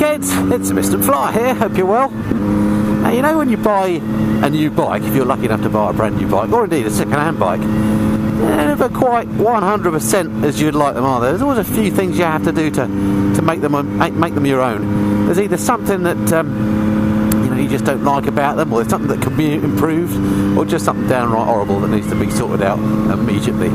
kids, it's Mr. Fly here, hope you're well. Now, you know when you buy a new bike, if you're lucky enough to buy a brand new bike, or indeed a second-hand bike, they're never quite 100% as you'd like them, are there? There's always a few things you have to do to make them your own. There's either something that you just don't like about them, or there's something that can be improved, or just something downright horrible that needs to be sorted out immediately.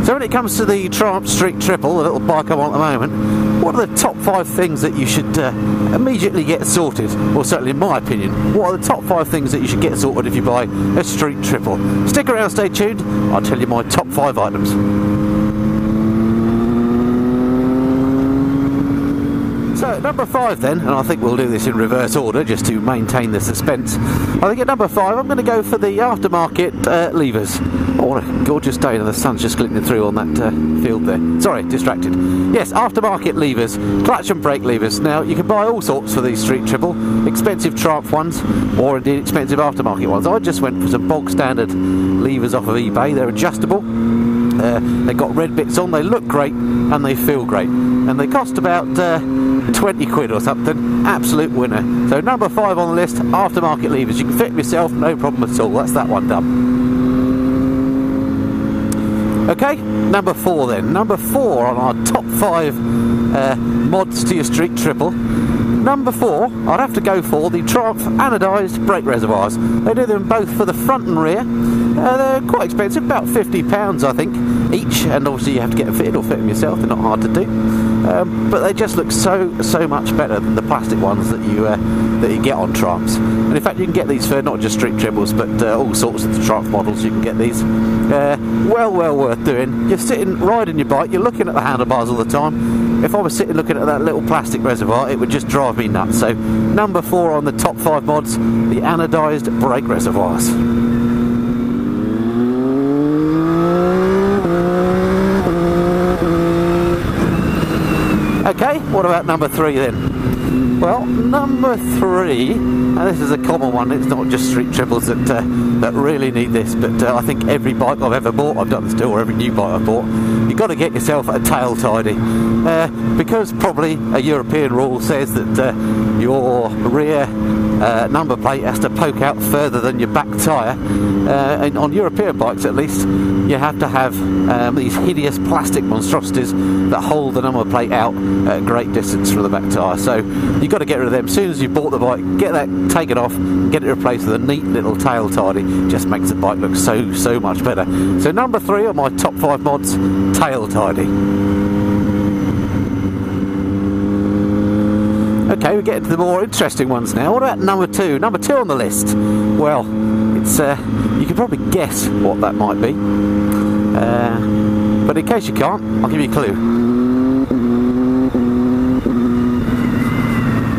So when it comes to the Trough Street Triple, the little bike I'm on at the moment, what are the top 5 things that you should immediately get sorted? Or certainly in my opinion, what are the top 5 things that you should get sorted if you buy a Street Triple? Stick around, stay tuned, I'll tell you my top 5 items. So number 5 then, and I think we'll do this in reverse order just to maintain the suspense. I think at number 5 I'm going to go for the Aftermarket Levers. Oh, what a gorgeous day, and the sun's just glinting through on that field there. Sorry, distracted. Yes, Aftermarket Levers, clutch and brake levers. Now you can buy all sorts for these Street Triple, expensive Trough ones, or indeed expensive aftermarket ones. I just went for some bog standard levers off of eBay. They're adjustable. They've got red bits on, they look great and they feel great, and they cost about 20 quid or something. Absolute winner. So number 5 on the list, aftermarket levers. You can fit them yourself, no problem at all. That's that one done. Okay, number 4 then. Number 4 on our top 5 mods to your Street Triple. Number 4, I'd have to go for the Trough anodized brake reservoirs. They do them both for the front and rear. They're quite expensive, about £50 I think each, and obviously you have to get them fitted or fit them yourself. They're not hard to do, but they just look so much better than the plastic ones that you get on Troughs. And in fact you can get these for not just Street Triples but all sorts of the Trough models. You can get these. Well worth doing. You're sitting riding your bike, you're looking at the handlebars all the time. If I was sitting looking at that little plastic reservoir, it would just drive me nuts. So number 4 on the top 5 mods, the anodized brake reservoirs. Okay, what about number 3 then? Well, number 3, and this is a common one, it's not just Street Triples that really need this, but I think every bike I've ever bought, I've done this too, or every new bike I've bought, you've got to get yourself a tail tidy. Because probably a European rule says that your rear number plate has to poke out further than your back tyre, and on European bikes at least, you have to have these hideous plastic monstrosities that hold the number plate out at a great distance from the back tyre. So you've got to get rid of them. As soon as you bought the bike, get that taken off, get it replaced with a neat little tail tidy. Just makes the bike look so much better. So number 3 on my top 5 mods, tail tidy. Okay, we get into the more interesting ones now. What about number 2? Number 2 on the list. Well, it's you can probably guess what that might be. But in case you can't, I'll give you a clue.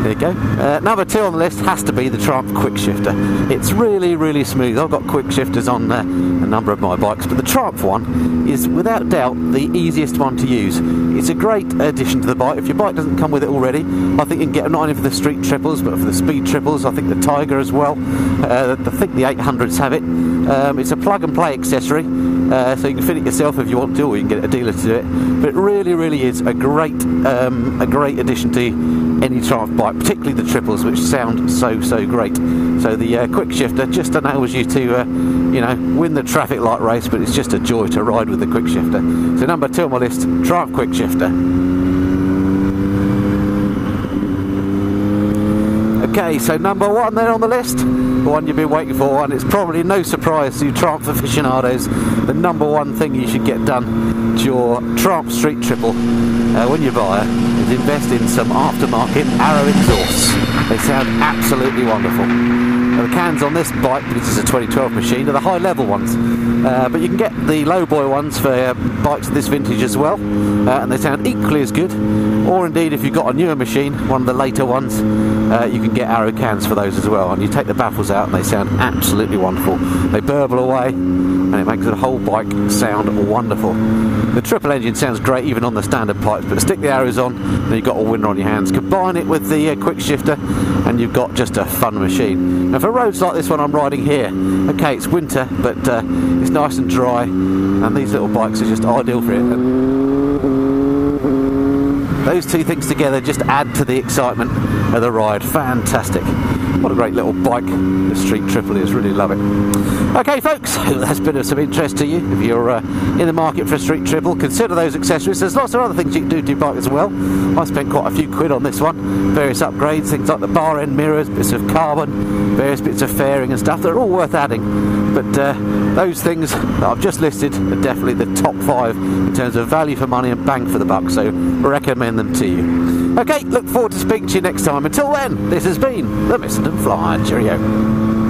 There you go. Number 2 on the list has to be the Trough quick shifter. It's really smooth. I've got quick shifters on a number of my bikes, but the Trough one is without doubt the easiest one to use. It's a great addition to the bike. If your bike doesn't come with it already, I think you can get them not only for the Street Triples but for the Speed Triples. I think the Tiger as well. I think the 800s have it. It's a plug and play accessory, so you can fit it yourself if you want to, or you can get a dealer to do it. But it really is a great addition to any Trough bike, particularly the triples, which sound so great. So the quick shifter just enables you to win the traffic light race, but it's just a joy to ride with the quick shifter. So number 2 on my list, Trough quick shifter. Okay, so number 1 then on the list, the one you've been waiting for, and it's probably no surprise to you Trough aficionados, the number 1 thing you should get done to your Trough Street Triple when you buy it is invest in some aftermarket Arrow exhausts. They sound absolutely wonderful. Now, the cans on this bike, because it's a 2012 machine, are the high level ones, but you can get the low boy ones for bikes of this vintage as well, and they sound equally as good. Or indeed, if you've got a newer machine, one of the later ones, you can get Arrow cans for those as well, and you take the baffles out and they sound absolutely wonderful. They burble away and it makes the whole bike sound wonderful. The triple engine sounds great even on the standard pipes, but stick the Arrows on and you've got a winner on your hands. Combine it with the quick shifter and you've got just a fun machine. Now for roads like this one I'm riding here, okay, it's winter, but it's nice and dry, and these little bikes are just ideal for it. those two things together just add to the excitement of the ride. Fantastic. What a great little bike the Street Triple is. Really love it. Okay folks, hope that's been of some interest to you. If you're in the market for a Street Triple, consider those accessories. There's lots of other things you can do to your bike as well. I spent quite a few quid on this one. Various upgrades, things like the bar end mirrors, bits of carbon, various bits of fairing and stuff. They're all worth adding. But those things that I've just listed are definitely the top 5 in terms of value for money and bang for the buck. So recommend them to you. Okay, look forward to speaking to you next time. Until then, this has been the Missenden Flyer. Cheerio.